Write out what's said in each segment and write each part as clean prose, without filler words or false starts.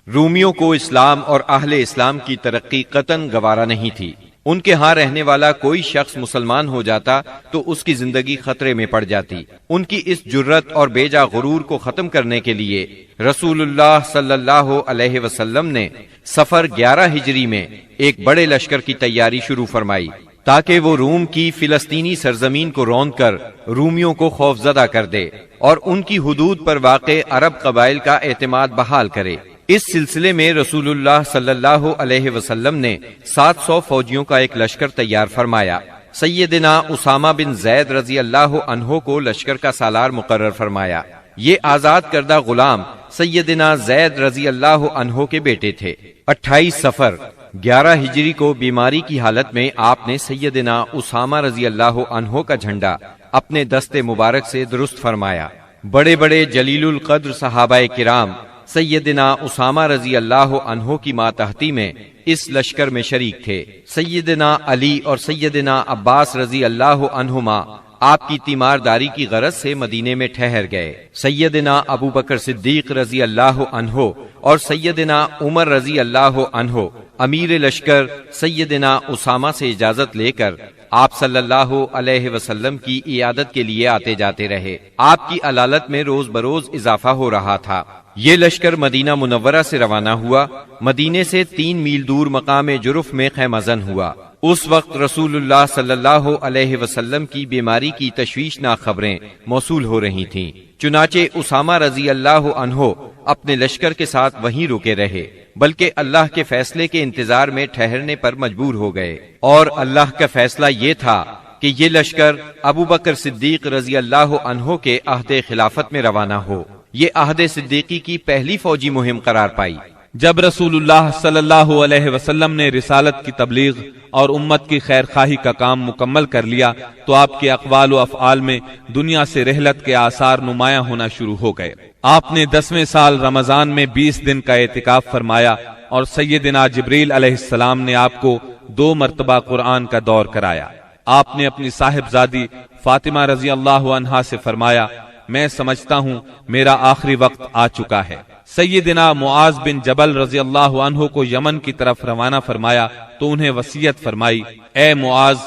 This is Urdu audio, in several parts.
رومیوں کو اسلام اور اہل اسلام کی ترقی قطعاً گوارا نہیں تھی۔ ان کے ہاں رہنے والا کوئی شخص مسلمان ہو جاتا تو اس کی زندگی خطرے میں پڑ جاتی۔ ان کی اس جرت اور بیجا غرور کو ختم کرنے کے لیے رسول اللہ صلی اللہ علیہ وسلم نے صفر 11 ہجری میں ایک بڑے لشکر کی تیاری شروع فرمائی تاکہ وہ روم کی فلسطینی سرزمین کو روند کر رومیوں کو خوفزدہ کر دے اور ان کی حدود پر واقع عرب قبائل کا اعتماد بحال کرے۔ اس سلسلے میں رسول اللہ صلی اللہ علیہ وسلم نے 700 فوجیوں کا ایک لشکر تیار فرمایا۔ سیدنا اسامہ بن زید رضی اللہ عنہ کو لشکر کا سالار مقرر فرمایا۔ یہ آزاد کردہ غلام سیدنا زید رضی اللہ عنہ کے بیٹے تھے۔ 28 صفر 11 ہجری کو بیماری کی حالت میں آپ نے سیدنا اسامہ رضی اللہ عنہ کا جھنڈا اپنے دست مبارک سے درست فرمایا۔ بڑے بڑے جلیل القدر صحابہ کرام سیدنا اسامہ رضی اللہ عنہ کی ماتحتی میں اس لشکر میں شریک تھے۔ سیدنا علی اور سیدنا عباس رضی اللہ عنہما آپ کی تیمارداری کی غرض سے مدینے میں ٹھہر گئے۔ سیدنا ابو بکر صدیق رضی اللہ عنہ اور سیدنا عمر رضی اللہ عنہ امیر لشکر سیدنا اسامہ سے اجازت لے کر آپ صلی اللہ علیہ وسلم کی عیادت کے لیے آتے جاتے رہے۔ آپ کی علالت میں روز بروز اضافہ ہو رہا تھا۔ یہ لشکر مدینہ منورہ سے روانہ ہوا، مدینے سے 3 میل دور مقام جرف میں خیمہ زن ہوا۔ اس وقت رسول اللہ صلی اللہ علیہ وسلم کی بیماری کی تشویشناک خبریں موصول ہو رہی تھیں، چنانچہ اسامہ رضی اللہ عنہ اپنے لشکر کے ساتھ وہیں رکے رہے، بلکہ اللہ کے فیصلے کے انتظار میں ٹھہرنے پر مجبور ہو گئے۔ اور اللہ کا فیصلہ یہ تھا کہ یہ لشکر ابو بکر صدیق رضی اللہ عنہ کے عہد خلافت میں روانہ ہو۔ یہ عہد صدیقی کی پہلی فوجی مہم قرار پائی۔ جب رسول اللہ صلی اللہ علیہ وسلم نے رسالت کی تبلیغ اور امت کی خیر خواہی کا کام مکمل کر لیا تو آپ کے اقوال و افعال میں دنیا سے رحلت کے آثار نمایاں ہونا شروع ہو گئے۔ آپ نے 10ویں سال رمضان میں 20 دن کا اعتکاف فرمایا اور سیدنا جبریل علیہ السلام نے آپ کو 2 مرتبہ قرآن کا دور کرایا۔ آپ نے اپنی صاحبزادی فاطمہ رضی اللہ عنہا سے فرمایا، میں سمجھتا ہوں میرا آخری وقت آ چکا ہے۔ سیدنا معاذ بن جبل رضی اللہ عنہ کو یمن کی طرف روانہ فرمایا تو انہیں وصیت فرمائی، اے معاذ،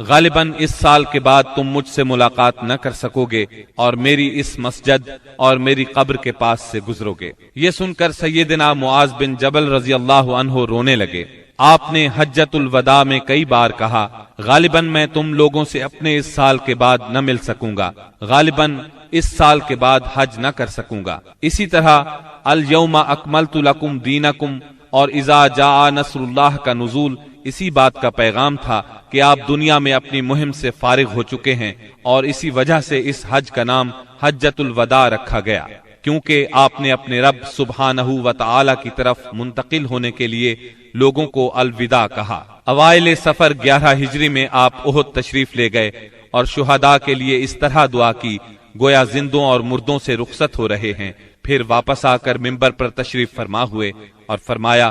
غالباً اس سال کے بعد تم مجھ سے ملاقات نہ کر سکو گے اور میری اس مسجد اور میری قبر کے پاس سے گزرو گے۔ یہ سن کر سیدنا معاذ بن جبل رضی اللہ عنہ رونے لگے۔ آپ نے حجۃ الوداع میں کئی بار کہا، غالباً میں تم لوگوں سے اپنے اس سال کے بعد نہ مل سکوں گا، غالباً اس سال کے بعد حج نہ کر سکوں گا۔ اسی طرح الیوم اکملت لکم دینکم اور اذا جاء نصر اللہ کا نزول اسی بات کا پیغام تھا کہ آپ دنیا میں اپنی مہم سے فارغ ہو چکے ہیں، اور اسی وجہ سے اس حج کا نام حجۃ الوداع رکھا گیا، کیونکہ آپ نے اپنے رب سبحانہ و تعالی کی طرف منتقل ہونے کے لیے لوگوں کو الوداع کہا۔ اوائل صفر 11 ہجری میں آپ احد تشریف لے گئے اور شہداء کے لیے اس طرح دعا کی گویا زندوں اور مردوں سے رخصت ہو رہے ہیں۔ پھر واپس آ کر منبر پر تشریف فرما ہوئے اور فرمایا،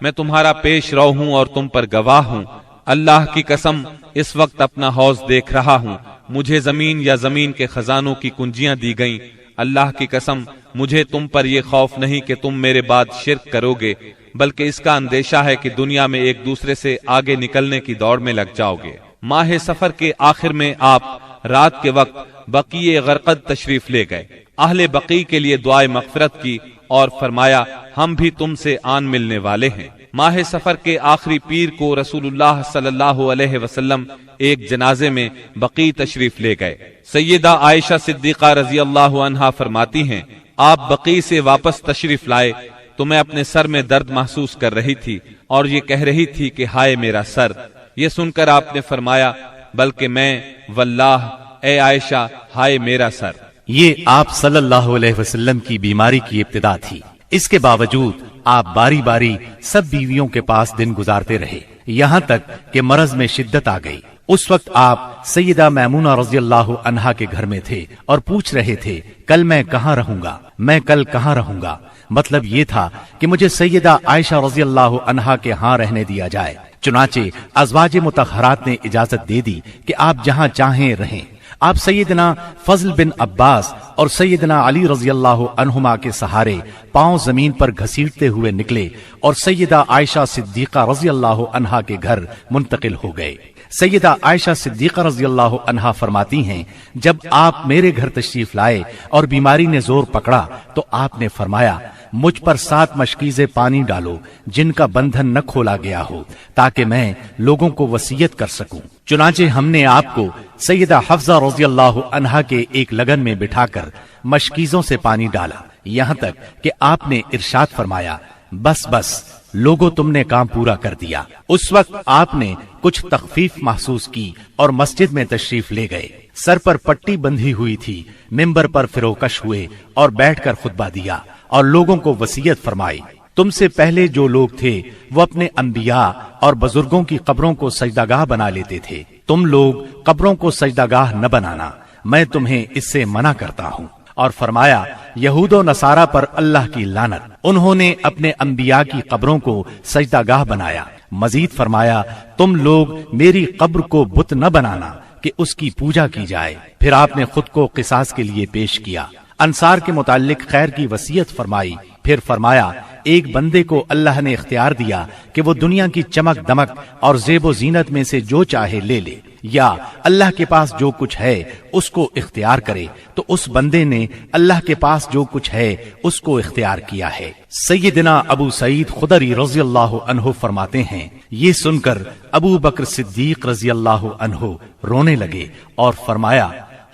میں تمہارا پیش رو ہوں اور تم پر گواہ ہوں، اللہ کی قسم اس وقت اپنا حوض دیکھ رہا ہوں، مجھے زمین یا زمین کے خزانوں کی کنجیاں دی گئیں، اللہ کی قسم مجھے تم پر یہ خوف نہیں کہ تم میرے بعد شرک کرو گے، بلکہ اس کا اندیشہ ہے کہ دنیا میں ایک دوسرے سے آگے نکلنے کی دوڑ میں لگ جاؤ گے۔ ماہ سفر کے آخر میں آپ رات کے وقت بقیع غرقد تشریف لے گئے، اہل بقیع کے لیے دعائے مغفرت کی اور فرمایا، ہم بھی تم سے آن ملنے والے ہیں۔ ماہ سفر کے آخری پیر کو رسول اللہ صلی اللہ علیہ وسلم ایک جنازے میں بقیع تشریف لے گئے۔ سیدہ عائشہ صدیقہ رضی اللہ عنہا فرماتی ہیں، آپ بقیع سے واپس تشریف لائے تو میں اپنے سر میں درد محسوس کر رہی تھی اور یہ کہہ رہی تھی کہ ہائے میرا سر۔ یہ سن کر آپ نے فرمایا، بلکہ میں واللہ اے عائشہ ہائے میرا سر۔ یہ آپ صلی اللہ علیہ وسلم کی بیماری کی ابتدا تھی۔ اس کے باوجود آپ باری باری سب بیویوں کے پاس دن گزارتے رہے، یہاں تک کہ مرض میں شدت آ گئی۔ اس وقت آپ سیدہ میمونہ رضی اللہ عنہا کے گھر میں تھے اور پوچھ رہے تھے، کل میں کہاں رہوں گا، میں کل کہاں رہوں گا؟ مطلب یہ تھا کہ مجھے سیدہ عائشہ رضی اللہ عنہا کے ہاں رہنے دیا جائے۔ چنانچہ ازواج مطہرات نے اجازت دے دی کہ آپ جہاں چاہیں رہیں۔ آپ سیدنا فضل بن عباس اور سیدنا علی رضی اللہ عنہما کے سہارے پاؤں زمین پر گھسیٹتے ہوئے نکلے اور سیدہ عائشہ صدیقہ رضی اللہ عنہا کے گھر منتقل ہو گئے۔ سیدہ عائشہ صدیقہ رضی اللہ عنہا فرماتی ہیں، جب آپ میرے گھر تشریف لائے اور بیماری نے زور پکڑا تو آپ نے فرمایا، مجھ پر 7 مشکیزیں پانی ڈالو جن کا بندھن نہ کھولا گیا ہو، تاکہ میں لوگوں کو وصیت کر سکوں۔ چنانچہ ہم نے آپ کو سیدہ حفصہ رضی اللہ عنہا کے ایک لگن میں بٹھا کر مشکیزوں سے پانی ڈالا، یہاں تک کہ آپ نے ارشاد فرمایا، بس بس لوگوں تم نے کام پورا کر دیا۔ اس وقت آپ نے کچھ تخفیف محسوس کی اور مسجد میں تشریف لے گئے۔ سر پر پٹی بندھی ہوئی تھی، ممبر پر فروکش ہوئے اور بیٹھ کر خطبہ دیا اور لوگوں کو وصیت فرمائی، تم سے پہلے جو لوگ تھے وہ اپنے انبیاء اور بزرگوں کی قبروں کو سجدہ گاہ بنا لیتے تھے، تم لوگ قبروں کو سجدہ گاہ نہ بنانا، میں تمہیں اس سے منع کرتا ہوں۔ اور فرمایا، یہود و نصارہ پر اللہ کی لعنت، انہوں نے اپنے انبیاء کی قبروں کو سجدہ گاہ بنایا۔ مزید فرمایا، تم لوگ میری قبر کو بت نہ بنانا کہ اس کی پوجا کی جائے۔ پھر آپ نے خود کو قصاص کے لیے پیش کیا، انصار کے متعلق خیر کی وصیت فرمائی۔ پھر فرمایا، ایک بندے کو اللہ نے اختیار دیا کہ وہ دنیا کی چمک دمک اور زیب و زینت میں سے جو چاہے لے لے، یا اللہ کے پاس جو کچھ ہے اس کو اختیار کرے، تو اس بندے نے اللہ کے پاس جو کچھ ہے اس کو اختیار کیا ہے۔ سیدنا ابو سعید خدری رضی اللہ عنہ فرماتے ہیں، یہ سن کر ابو بکر صدیق رضی اللہ عنہ رونے لگے اور فرمایا،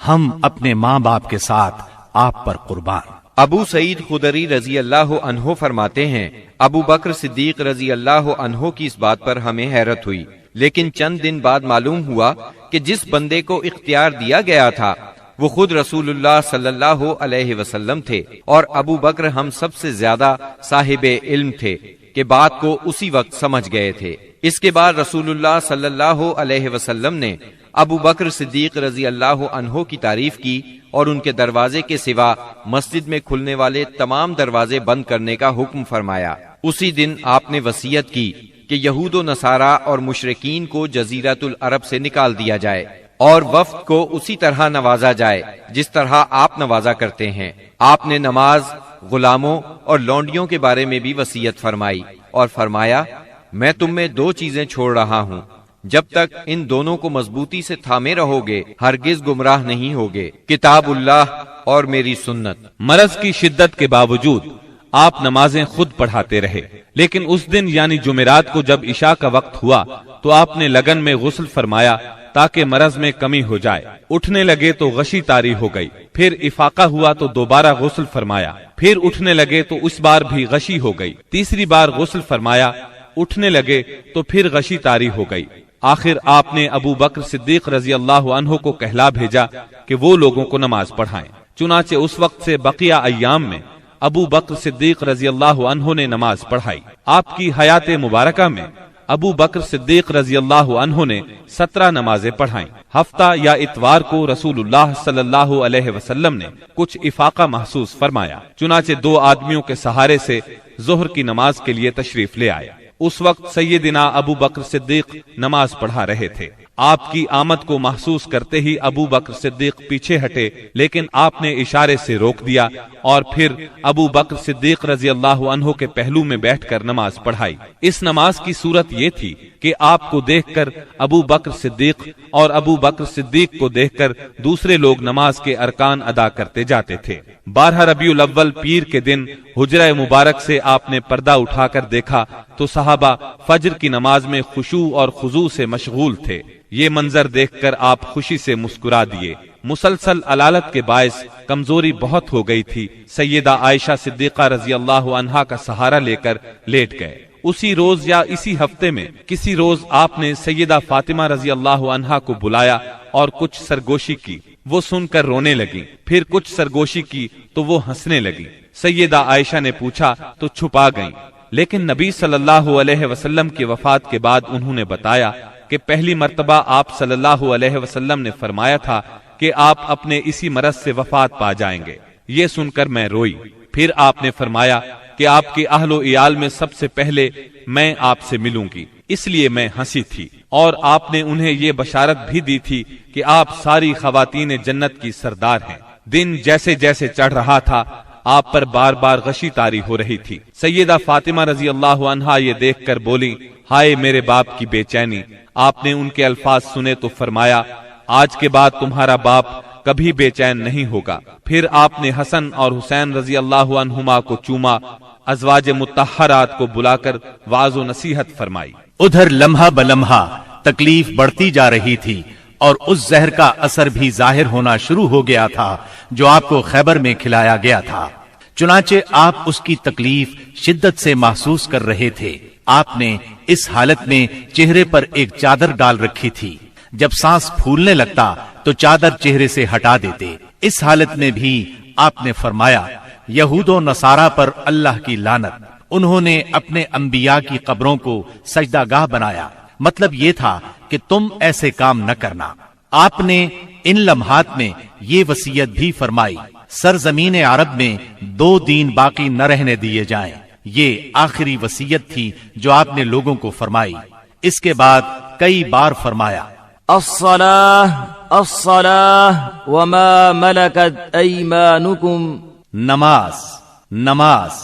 ہم اپنے ماں باپ کے ساتھ آپ پر قربان۔ ابو سعید خدری رضی اللہ عنہ فرماتے ہیں، ابو بکر صدیق رضی اللہ عنہ کی اس بات پر ہمیں حیرت ہوئی، لیکن چند دن بعد معلوم ہوا کہ جس بندے کو اختیار دیا گیا تھا وہ خود رسول اللہ صلی اللہ علیہ وسلم تھے، اور ابو بکر ہم سب سے زیادہ صاحب علم تھے کہ بات کو اسی وقت سمجھ گئے تھے۔ اس کے بعد رسول اللہ صلی اللہ علیہ وسلم نے ابو بکر صدیق رضی اللہ عنہ کی تعریف کی اور ان کے دروازے کے سوا مسجد میں کھلنے والے تمام دروازے بند کرنے کا حکم فرمایا۔ اسی دن آپ نے وصیت کی کہ یہود و نصارہ اور مشرکین کو جزیرۃ العرب سے نکال دیا جائے اور وفد کو اسی طرح نوازا جائے جس طرح آپ نوازا کرتے ہیں۔ آپ نے نماز، غلاموں اور لونڈیوں کے بارے میں بھی وصیت فرمائی اور فرمایا، میں تم میں 2 چیزیں چھوڑ رہا ہوں، جب تک ان دونوں کو مضبوطی سے تھامے رہو گے ہرگز گمراہ نہیں ہوگے، کتاب اللہ اور میری سنت۔ مرض کی شدت کے باوجود آپ نمازیں خود پڑھاتے رہے، لیکن اس دن یعنی جمعرات کو جب عشاء کا وقت ہوا تو آپ نے لگن میں غسل فرمایا تاکہ مرض میں کمی ہو جائے۔ اٹھنے لگے تو غشی طاری ہو گئی، پھر افاقہ ہوا تو دوبارہ غسل فرمایا، پھر اٹھنے لگے تو اس بار بھی غشی ہو گئی، تیسری بار غسل فرمایا، اٹھنے لگے تو پھر غشی طاری ہو گئی۔ آخر آپ نے ابو بکر صدیق رضی اللہ عنہ کو کہلا بھیجا کہ وہ لوگوں کو نماز پڑھائیں۔ چنانچہ اس وقت سے بقیہ ایام میں ابو بکر صدیق رضی اللہ عنہ نے نماز پڑھائی۔ آپ کی حیات مبارکہ میں ابو بکر صدیق رضی اللہ عنہ نے 17 نمازیں پڑھائیں۔ ہفتہ یا اتوار کو رسول اللہ صلی اللہ علیہ وسلم نے کچھ افاقہ محسوس فرمایا، چنانچہ 2 آدمیوں کے سہارے سے ظہر کی نماز کے لیے تشریف لے آئے۔ اس وقت سیدنا ابو بکر صدیق نماز پڑھا رہے تھے۔ آپ کی آمد کو محسوس کرتے ہی ابو بکر صدیق پیچھے ہٹے، لیکن آپ نے اشارے سے روک دیا اور پھر ابو بکر صدیق رضی اللہ عنہ کے پہلو میں بیٹھ کر نماز پڑھائی۔ اس نماز کی صورت یہ تھی کہ آپ کو دیکھ کر ابو بکر صدیق اور ابو بکر صدیق کو دیکھ کر دوسرے لوگ نماز کے ارکان ادا کرتے جاتے تھے۔ 12 ربیع الاول پیر کے دن حجرہ مبارک سے آپ نے پردہ اٹھا کر دیکھا تو صحابہ فجر کی نماز میں خشوع اور خضوع سے مشغول تھے۔ یہ منظر دیکھ کر آپ خوشی سے مسکرا دیے۔ مسلسل علالت کے باعث کمزوری بہت ہو گئی تھی۔ سیدہ عائشہ صدیقہ رضی اللہ عنہا کا سہارا لے کر لیٹ گئے۔ اسی روز یا اسی ہفتے میں کسی روز آپ نے سیدہ فاطمہ رضی اللہ عنہا کو بلایا اور کچھ سرگوشی کی، وہ سن کر رونے لگی، پھر کچھ سرگوشی کی تو وہ ہنسنے لگی۔ سیدہ عائشہ نے پوچھا تو چھپا گئیں، لیکن نبی صلی اللہ علیہ وسلم کی وفات کے بعد انہوں نے بتایا کہ پہلی مرتبہ آپ صلی اللہ علیہ وسلم نے فرمایا تھا کہ آپ اپنے اسی مرض سے وفات پا جائیں گے۔ یہ سن کر میں روئی۔ پھر آپ نے فرمایا کہ آپ کے اہل و عیال میں سب سے پہلے میں آپ سے ملوں گی۔ اس لیے میں ہنسی تھی، اور آپ نے انہیں یہ بشارت بھی دی تھی کہ آپ ساری خواتین جنت کی سردار ہیں۔ دن جیسے جیسے چڑھ رہا تھا آپ پر بار بار غشی طاری ہو رہی تھی۔ سیدہ فاطمہ رضی اللہ عنہا یہ دیکھ کر بولی، ہائے میرے باپ کی بے چینی۔ آپ نے ان کے الفاظ سنے تو فرمایا، آج کے بعد تمہارا باپ کبھی بے چین نہیں ہوگا۔ پھر آپ نے حسن اور حسین رضی اللہ عنہما کو چوما، ازواج مطہرات کو بلا کر وعظ و نصیحت فرمائی۔ ادھر لمحہ بلمحہ تکلیف بڑھتی جا رہی تھی اور اس زہر کا اثر بھی ظاہر ہونا شروع ہو گیا تھا جو آپ کو خیبر میں کھلایا گیا تھا۔ چنانچہ آپ اس کی تکلیف شدت سے محسوس کر رہے تھے۔ آپ نے اس حالت میں چہرے پر ایک چادر ڈال رکھی تھی۔ جب سانس پھولنے لگتا تو چادر چہرے سے ہٹا دیتے۔ اس حالت میں بھی آپ نے فرمایا، یہود و نصارہ پر اللہ کی لعنت، انہوں نے اپنے انبیاء کی قبروں کو سجدہ گاہ بنایا۔ مطلب یہ تھا کہ تم ایسے کام نہ کرنا۔ آپ نے ان لمحات میں یہ وصیت بھی فرمائی، سرزمین عرب میں 2 دین باقی نہ رہنے دیے جائیں۔ یہ آخری وصیت تھی جو آپ نے لوگوں کو فرمائی۔ اس کے بعد کئی بار فرمایا، الصلاة الصلاة وما ملكت ایمانکم، نماز نماز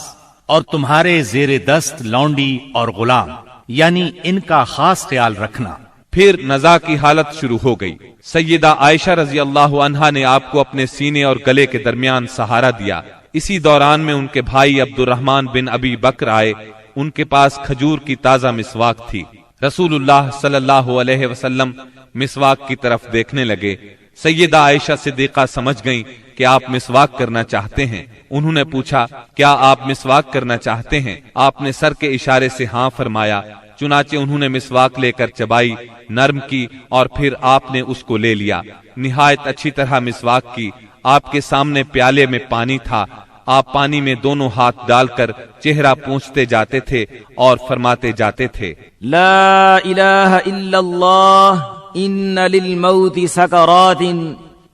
اور تمہارے زیر دست لونڈی اور غلام، یعنی ان کا خاص خیال رکھنا۔ پھر نزا کی حالت شروع ہو گئی۔ سیدہ عائشہ رضی اللہ عنہا نے آپ کو اپنے سینے اور گلے کے درمیان سہارا دیا۔ اسی دوران میں ان کے بھائی عبد الرحمن بن ابی بکر آئے۔ ان کے پاس کھجور کی تازہ مسواک تھی۔ رسول اللہ صلی اللہ علیہ وسلم مسواک کی طرف دیکھنے لگے۔ سیدہ عائشہ صدیقہ سمجھ گئیں کہ آپ مسواک کرنا چاہتے ہیں۔ انہوں نے پوچھا، کیا آپ مسواک کرنا چاہتے ہیں؟ آپ نے سر کے اشارے سے ہاں فرمایا۔ چنانچہ انہوں نے مسواک لے کر چبائی، نرم کی اور پھر آپ نے اس کو لے لیا۔ نہایت اچھی طرح مسواک کی۔ آپ کے سامنے پیالے میں پانی تھا۔ آپ پانی میں دونوں ہاتھ ڈال کر چہرہ پونچھتے جاتے تھے اور فرماتے جاتے تھے، لا الہ الا اللہ ان للموت سکرات،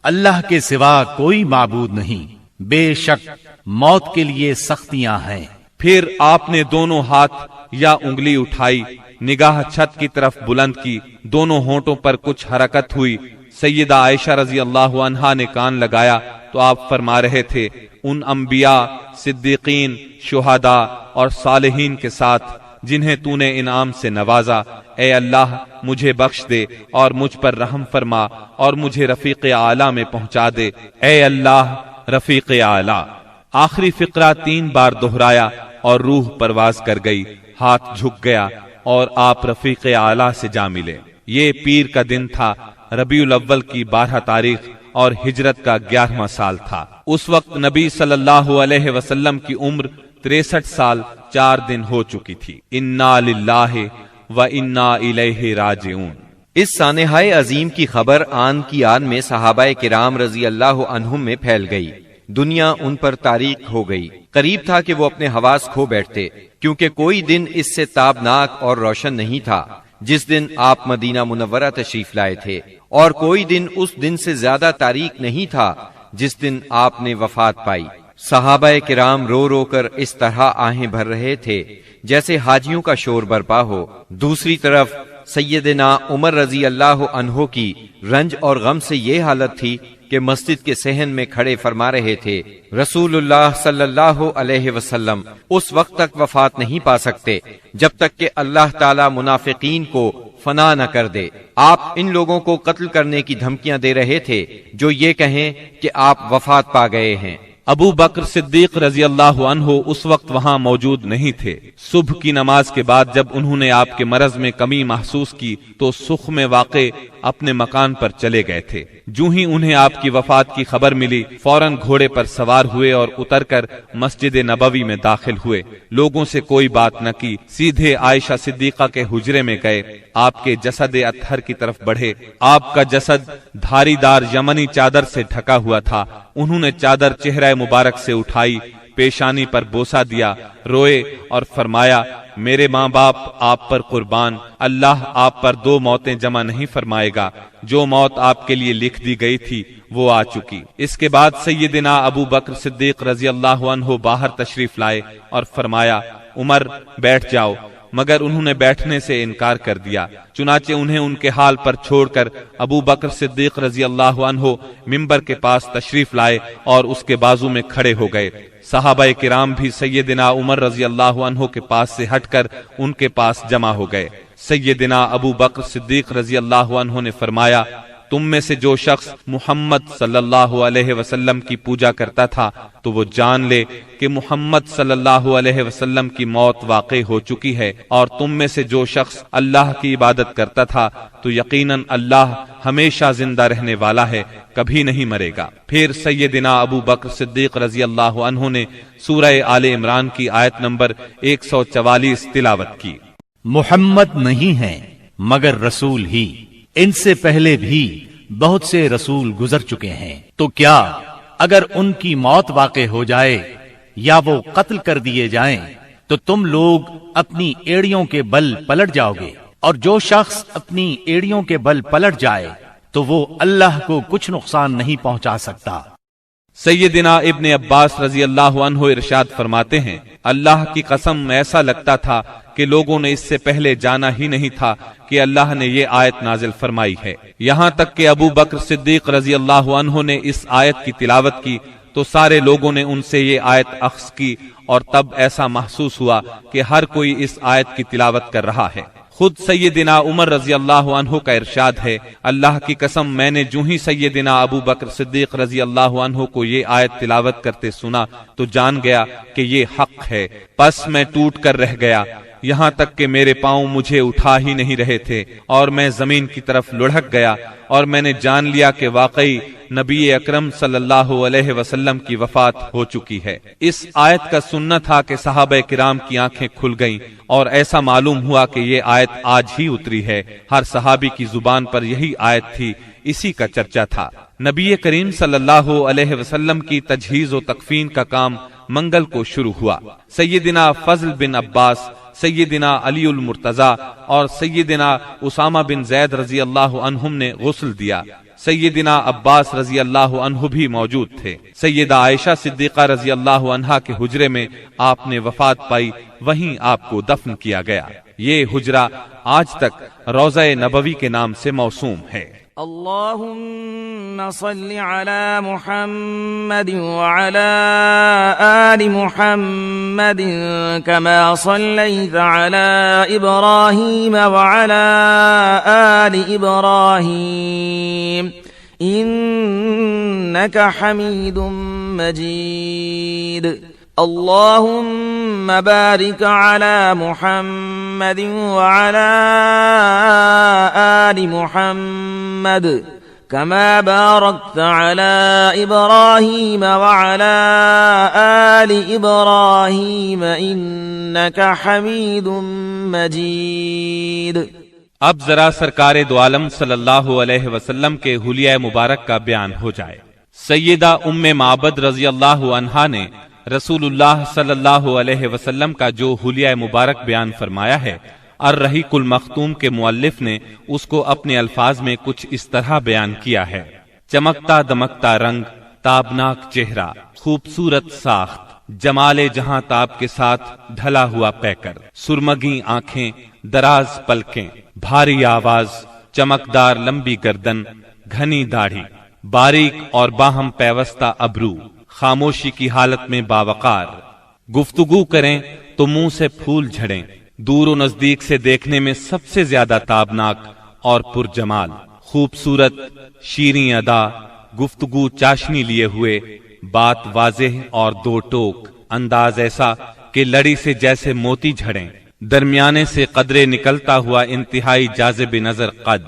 اللہ کے سوا کوئی معبود نہیں، بے شک موت کے لیے سختیاں ہیں۔ پھر آپ نے دونوں ہاتھ یا انگلی اٹھائی، نگاہ چھت کی طرف بلند کی، دونوں ہونٹوں پر کچھ حرکت ہوئی۔ سیدہ عائشہ رضی اللہ عنہا نے کان لگایا تو آپ فرما رہے تھے، ان انبیاء، صدیقین، شہداء اور صالحین کے ساتھ جنہیں تو نے انعام سے نوازا، اے اللہ مجھے بخش دے اور مجھ پر رحم فرما اور مجھے رفیق اعلیٰ میں پہنچا دے، اے اللہ رفیق اعلیٰ۔ آخری فقرہ 3 بار دہرایا اور روح پرواز کر گئی، ہاتھ جھک گیا اور آپ رفیق اعلیٰ سے جا ملے۔ یہ پیر کا دن تھا، ربیع الاول کی 12 تاریخ اور ہجرت کا 11واں سال تھا۔ اس وقت نبی صلی اللہ علیہ وسلم کی عمر 63 سال 4 دن ہو چکی تھی۔ انا للہ و انا الیہ راجعون۔ اس سانحۂ عظیم کی خبر آن کی آن میں صحابہ کرام رضی اللہ عنہم میں پھیل گئی۔ دنیا ان پر تاریک ہو گئی۔ قریب تھا کہ وہ اپنے حواس کھو بیٹھتے، کیونکہ کوئی دن اس سے تابناک اور روشن نہیں تھا جس دن آپ مدینہ منورہ تشریف لائے تھے، اور کوئی دن اس دن سے زیادہ تاریک نہیں تھا جس دن آپ نے وفات پائی۔ صحابہ کرام رو رو کر اس طرح آہیں بھر رہے تھے جیسے حاجیوں کا شور برپا ہو۔ دوسری طرف سیدنا عمر رضی اللہ عنہ کی رنج اور غم سے یہ حالت تھی کہ مسجد کے صحن میں کھڑے فرما رہے تھے، رسول اللہ صلی اللہ علیہ وسلم اس وقت تک وفات نہیں پا سکتے جب تک کہ اللہ تعالی منافقین کو فنا نہ کر دے۔ آپ ان لوگوں کو قتل کرنے کی دھمکیاں دے رہے تھے جو یہ کہیں کہ آپ وفات پا گئے ہیں۔ ابو بکر صدیق رضی اللہ عنہ اس وقت وہاں موجود نہیں تھے۔ صبح کی نماز کے بعد جب انہوں نے آپ کے مرض میں کمی محسوس کی تو سخ میں واقع اپنے مکان پر چلے گئے تھے۔ جو ہی انہیں آپ کی وفات کی خبر ملی، فوراً گھوڑے پر سوار ہوئے اور اتر کر مسجد نبوی میں داخل ہوئے۔ لوگوں سے کوئی بات نہ کی، سیدھے عائشہ صدیقہ کے حجرے میں گئے، آپ کے جسد اطہر کی طرف بڑھے۔ آپ کا جسد دھاری دار یمنی چادر سے ڈھکا ہوا تھا۔ انہوں نے چادر چہرہ مبارک سے اٹھائی، پیشانی پر بوسہ دیا، روئے اور فرمایا، میرے ماں باپ آپ پر قربان، اللہ آپ پر 2 موتیں جمع نہیں فرمائے گا۔ جو موت آپ کے لیے لکھ دی گئی تھی وہ آ چکی۔ اس کے بعد سیدنا ابو بکر صدیق رضی اللہ عنہ باہر تشریف لائے اور فرمایا، عمر بیٹھ جاؤ۔ مگر انہوں نے بیٹھنے سے انکار کر دیا۔ چنانچہ انہیں ان کے حال پر چھوڑ کر ابو بکر صدیق رضی اللہ عنہ منبر کے پاس تشریف لائے اور اس کے بازو میں کھڑے ہو گئے۔ صحابہ کرام بھی سیدنا عمر رضی اللہ عنہ کے پاس سے ہٹ کر ان کے پاس جمع ہو گئے۔ سیدنا ابو بکر صدیق رضی اللہ عنہ نے فرمایا، تم میں سے جو شخص محمد صلی اللہ علیہ وسلم کی پوجا کرتا تھا تو وہ جان لے کہ محمد صلی اللہ علیہ وسلم کی موت واقع ہو چکی ہے، اور تم میں سے جو شخص اللہ کی عبادت کرتا تھا تو یقیناً اللہ ہمیشہ زندہ رہنے والا ہے، کبھی نہیں مرے گا۔ پھر سیدنا ابو بکر صدیق رضی اللہ عنہ نے سورہ آل عمران کی آیت نمبر 144 تلاوت کی۔ محمد نہیں ہیں مگر رسول ہی، ان سے پہلے بھی بہت سے رسول گزر چکے ہیں، تو کیا اگر ان کی موت واقع ہو جائے یا وہ قتل کر دیے جائیں تو تم لوگ اپنی ایڑیوں کے بل پلٹ جاؤ گے؟ اور جو شخص اپنی ایڑیوں کے بل پلٹ جائے تو وہ اللہ کو کچھ نقصان نہیں پہنچا سکتا۔ سیدنا ابن عباس رضی اللہ عنہ ارشاد فرماتے ہیں، اللہ کی قسم ایسا لگتا تھا کہ لوگوں نے اس سے پہلے جانا ہی نہیں تھا کہ اللہ نے یہ آیت نازل فرمائی ہے۔ یہاں تک کہ ابو بکر صدیق رضی اللہ عنہ نے اس آیت کی تلاوت کی تو سارے لوگوں نے ان سے یہ آیت اخذ کی، اور تب ایسا محسوس ہوا کہ ہر کوئی اس آیت کی تلاوت کر رہا ہے۔ خود سیدنا عمر رضی اللہ عنہ کا ارشاد ہے، اللہ کی قسم میں نے جو ہی سیدنا ابو بکر صدیق رضی اللہ عنہ کو یہ آیت تلاوت کرتے سنا تو جان گیا کہ یہ حق ہے، پس میں ٹوٹ کر رہ گیا، یہاں تک کہ میرے پاؤں مجھے اٹھا ہی نہیں رہے تھے، اور میں زمین کی طرف لڑھک گیا، اور میں نے جان لیا کہ واقعی نبی اکرم صلی اللہ علیہ وسلم کی وفات ہو چکی ہے۔ اس آیت کا سننا تھا کہ صحابہ کرام کی آنکھیں کھل گئیں، اور ایسا معلوم ہوا کہ یہ آیت آج ہی اتری ہے۔ ہر صحابی کی زبان پر یہی آیت تھی، اسی کا چرچا تھا۔ نبی کریم صلی اللہ علیہ وسلم کی تجہیز و تکفین کا کام منگل کو شروع ہوا۔ سیدنا فضل بن عباس، سیدنا علی المرتضی اور سیدنا اسامہ بن زید رضی اللہ عنہم نے غسل دیا۔ سیدنا عباس رضی اللہ عنہ بھی موجود تھے۔ سیدہ عائشہ صدیقہ رضی اللہ عنہا کے حجرے میں آپ نے وفات پائی، وہیں آپ کو دفن کیا گیا۔ یہ حجرہ آج تک روضہ نبوی کے نام سے موسوم ہے۔ اللهم صل على محمد وعلى آل محمد كما صليت على إبراهيم وعلى آل إبراهيم إنك حميد مجيد۔ اللهم بارك على محمد وعلى آل محمد كما باركت على إبراهيم وعلى آل إبراهيم إنك حميد مجيد۔ اب ذرا سرکار دو عالم صلی اللہ علیہ وسلم کے حلیہ مبارک کا بیان ہو جائے۔ سیدہ ام معبد رضی اللہ عنہا نے رسول اللہ صلی اللہ علیہ وسلم کا جو حلیہ مبارک بیان فرمایا ہے، الرحیق المختوم کے مؤلف نے اس کو اپنے الفاظ میں کچھ اس طرح بیان کیا ہے: چمکتا دمکتا رنگ، تابناک چہرہ، خوبصورت ساخت، جمال جہاں تاب کے ساتھ ڈھلا ہوا پیکر، سرمگی آنکھیں، دراز پلکیں، بھاری آواز، چمکدار لمبی گردن، گھنی داڑھی، باریک اور باہم پیوستہ ابرو، خاموشی کی حالت میں باوقار، گفتگو کریں تو منہ سے پھول جھڑیں، دور و نزدیک سے دیکھنے میں سب سے زیادہ تابناک اور پرجمال، خوبصورت، شیریں ادا، گفتگو چاشنی لیے ہوئے، بات واضح اور دو ٹوک، انداز ایسا کہ لڑی سے جیسے موتی جھڑیں، درمیانے سے قدرے نکلتا ہوا انتہائی جاذب نظر قد،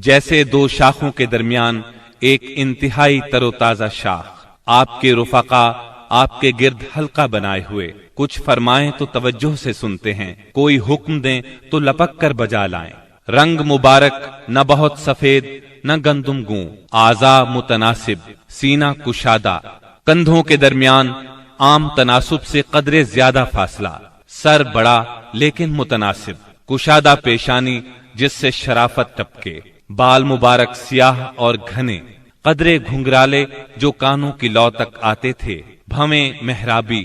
جیسے دو شاخوں کے درمیان ایک انتہائی تر و تازہ شاخ، آپ کے رفقا آپ کے گرد حلقہ بنائے ہوئے، کچھ فرمائیں تو توجہ سے سنتے ہیں، کوئی حکم دیں تو لپک کر بجا لائیں، رنگ مبارک نہ بہت سفید نہ گندم گوں، اعضاء متناسب، سینہ کشادہ، کندھوں کے درمیان عام تناسب سے قدرے زیادہ فاصلہ، سر بڑا لیکن متناسب، کشادہ پیشانی جس سے شرافت ٹپکے، بال مبارک سیاہ اور گھنے، قدرے گھنگرالے جو کانوں کی لو تک آتے تھے، بھویں محرابی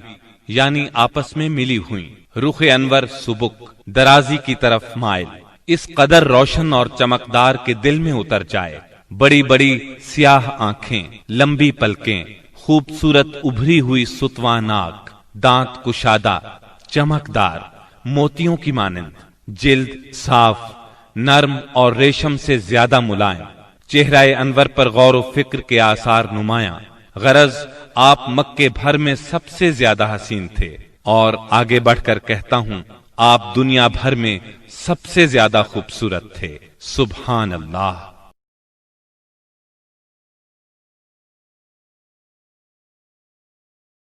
یعنی آپس میں ملی ہوئی، رخ انور سبک، درازی کی طرف مائل، اس قدر روشن اور چمکدار کے دل میں اتر جائے۔ بڑی بڑی سیاہ آنکھیں، لمبی پلکیں، خوبصورت ابھری ہوئی ستواں ناک، دانت کشادہ، چمکدار، موتیوں کی مانند، جلد صاف، نرم اور ریشم سے زیادہ ملائم، چہرہ انور پر غور و فکر کے آثار نمایاں۔ غرض آپ مکے بھر میں سب سے زیادہ حسین تھے، اور آگے بڑھ کر کہتا ہوں آپ دنیا بھر میں سب سے زیادہ خوبصورت تھے۔ سبحان اللہ۔